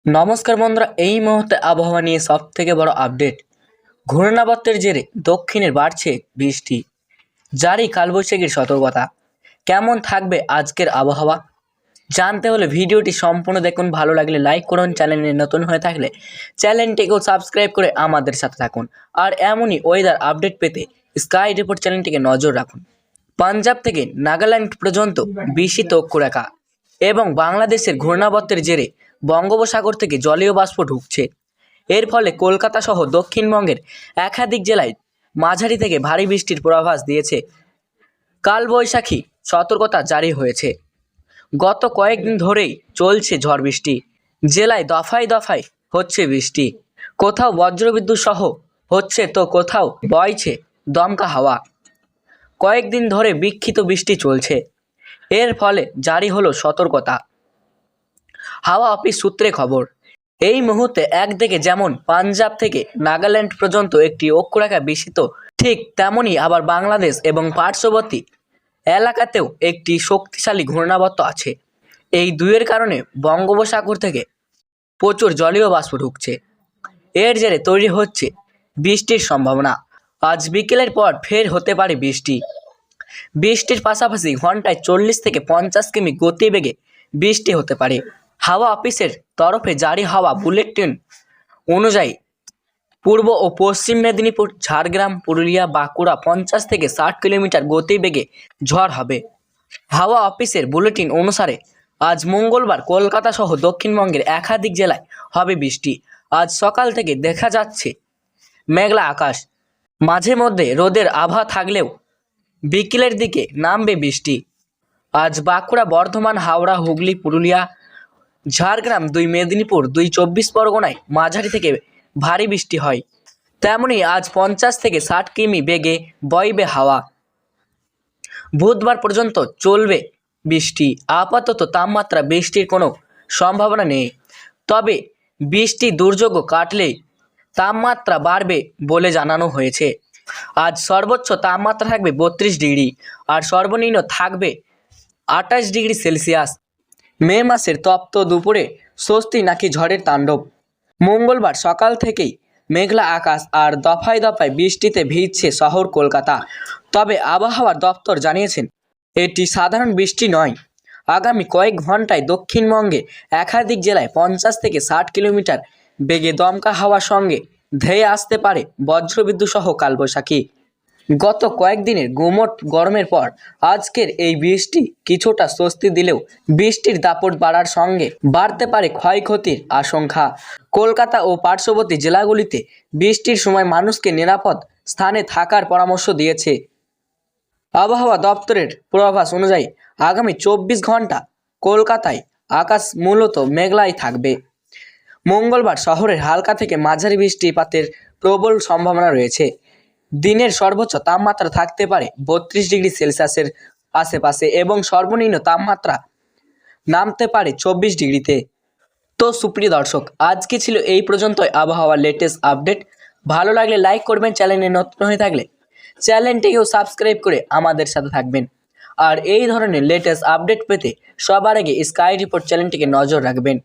নমস্কার বন্ধুরা, এই মুহূর্তে আবহাওয়া নিয়ে সবথেকে বড় আপডেট। ঘূর্ণাবর্তের জেরে দক্ষিণের বাড়ছে বৃষ্টি, জারি কালবৈশাখীর সতর্কতা। কেমন থাকবে আজকের আবহাওয়া জানতে হলে ভিডিওটি সম্পূর্ণ দেখুন। ভালো লাগলে লাইক করুন, চ্যানেলে নতুন হয়ে থাকলে চ্যানেলটিকেও সাবস্ক্রাইব করে আমাদের সাথে থাকুন। আর এমনই ওয়েদার আপডেট পেতে স্কাই রিপোর্ট চ্যানেলটিকে নজর রাখুন। পাঞ্জাব থেকে নাগাল্যান্ড পর্যন্ত বিস্মিত অক্ষরেখা এবং বাংলাদেশের ঘূর্ণাবর্তের জেরে বঙ্গোপসাগর থেকে জলীয় বাষ্প ঢুকছে। এর ফলে কলকাতা সহ দক্ষিণবঙ্গের একাধিক জেলায় মাঝারি থেকে ভারী বৃষ্টির পূর্বাভাস দিয়েছে। কালবৈশাখী সতর্কতা জারি হয়েছে। গত কয়েকদিন ধরেই চলছে ঝড় বৃষ্টি। জেলায় দফায় দফায় হচ্ছে বৃষ্টি, কোথাও বজ্রবিদ্যুৎ সহ হচ্ছে তো কোথাও বইছে দমকা হাওয়া। কয়েকদিন ধরে বিক্ষিপ্ত বৃষ্টি চলছে, এর ফলে জারি হলো সতর্কতা। হাওয়া অফিস সূত্রে খবর, এই মুহূর্তে একদিকে যেমন পাঞ্জাব থেকে নাগাল্যান্ড পর্যন্ত একটি অক্ষরেখা বিস্তৃত, ঠিক তেমনি আবার বাংলাদেশ এবং পার্শ্ববর্তী এলাকাতেও একটি শক্তিশালী ঘূর্ণাবর্ত আছে। এই দুইয়ের কারণে বঙ্গোপসাগর থেকে প্রচুর জলীয় বাষ্প ঢুকছে। এর জেরে তৈরি হচ্ছে বৃষ্টির সম্ভাবনা। আজ বিকেলের পর ফের হতে পারে বৃষ্টি। বৃষ্টির পাশাপাশি ঘন্টায় 40 থেকে 50 কিমি গতিবেগে বৃষ্টি হতে পারে। হাওয়া অফিসের তরফে জারি হওয়া বুলেটিন অনুযায়ী পূর্ব ও পশ্চিম মেদিনীপুর, ঝাড়গ্রাম, পুরুলিয়া, বাঁকুড়া 50 থেকে 60 কিলোমিটার গতিবেগে ঝড় হবে। হাওয়া অফিসের বুলেটিন অনুসারে আজ মঙ্গলবার কলকাতা সহ দক্ষিণবঙ্গের একাধিক জেলায় হবে বৃষ্টি। আজ সকাল থেকে দেখা যাচ্ছে মেঘলা আকাশ, মাঝে মধ্যে রোদের আভা থাকলেও বিকেলের দিকে নামবে বৃষ্টি। আজ বাঁকুড়া, বর্ধমান, হাওড়া, হুগলি, পুরুলিয়া, ঝাড়গ্রাম, 2 মেদিনীপুর, 2 24 পরগনায় মাঝারি থেকে ভারী বৃষ্টি হয়। তেমনি আজ 50 থেকে 60 কিমি বেগে বইবে হাওয়া। বুধবার পর্যন্ত চলবে বৃষ্টি। আপাতত তাপমাত্রা বৃষ্টির কোনো সম্ভাবনা নেই, তবে বৃষ্টি দুর্যোগ কাটলেই তাপমাত্রা বাড়বে বলে জানানো হয়েছে। আজ সর্বোচ্চ তাপমাত্রা থাকবে 32 ডিগ্রি আর সর্বনিম্ন থাকবে 28 ডিগ্রি সেলসিয়াস। মে মাসের তপ্ত দুপুরে স্বস্তি নাকি ঝড়ের তাণ্ডব। মঙ্গলবার সকাল থেকেই মেঘলা আকাশ আর দফায় দফায় বৃষ্টিতে ভিজছে শহর কলকাতা। তবে আবহাওয়ার দপ্তর জানিয়েছেন এটি সাধারণ বৃষ্টি নয়। আগামী কয়েক ঘন্টায় দক্ষিণবঙ্গে একাধিক জেলায় 50 থেকে 60 কিলোমিটার বেগে দমকা হাওয়ার সঙ্গে ধেয়ে আসতে পারে বজ্রবিদ্যুৎ সহ কালবৈশাখী। গত কয়েকদিনের গুমোট গরমের পর আজকের এই বৃষ্টি কিছুটা স্বস্তি দিলেও বৃষ্টির দাপট বাড়ার সঙ্গে বাড়তে পারে ক্ষয়ক্ষতির আশঙ্কা। কলকাতা ও পার্শ্ববর্তী জেলাগুলিতে বৃষ্টির সময় মানুষকে নিরাপদ স্থানে থাকার পরামর্শ দিয়েছে আবহাওয়া দপ্তরের পূর্বাভাস অনুযায়ী। আগামী 24 ঘন্টা কলকাতায় আকাশ মূলত মেঘলাই থাকবে। মঙ্গলবার শহরের হালকা থেকে মাঝারি বৃষ্টিপাতের প্রবল সম্ভাবনা রয়েছে। দিনের সর্বোচ্চ তাপমাত্রা থাকতে পারে 32 ডিগ্রি সেলসিয়াসের আশেপাশে এবং সর্বনিম্ন তাপমাত্রা নামতে পারে 24 ডিগ্রিতে। তো সুপ্রিয় দর্শক, আজকে ছিল এই পর্যন্তই আবহাওয়ার লেটেস্ট আপডেট। ভালো লাগলে লাইক করবেন, চ্যানেলে নতুন হয়ে থাকলে চ্যানেলটিকেও সাবস্ক্রাইব করে আমাদের সাথে থাকবেন। আর এই ধরনের লেটেস্ট আপডেট পেতে সবার আগে স্কাই রিপোর্ট চ্যানেলটিকে নজর রাখবেন।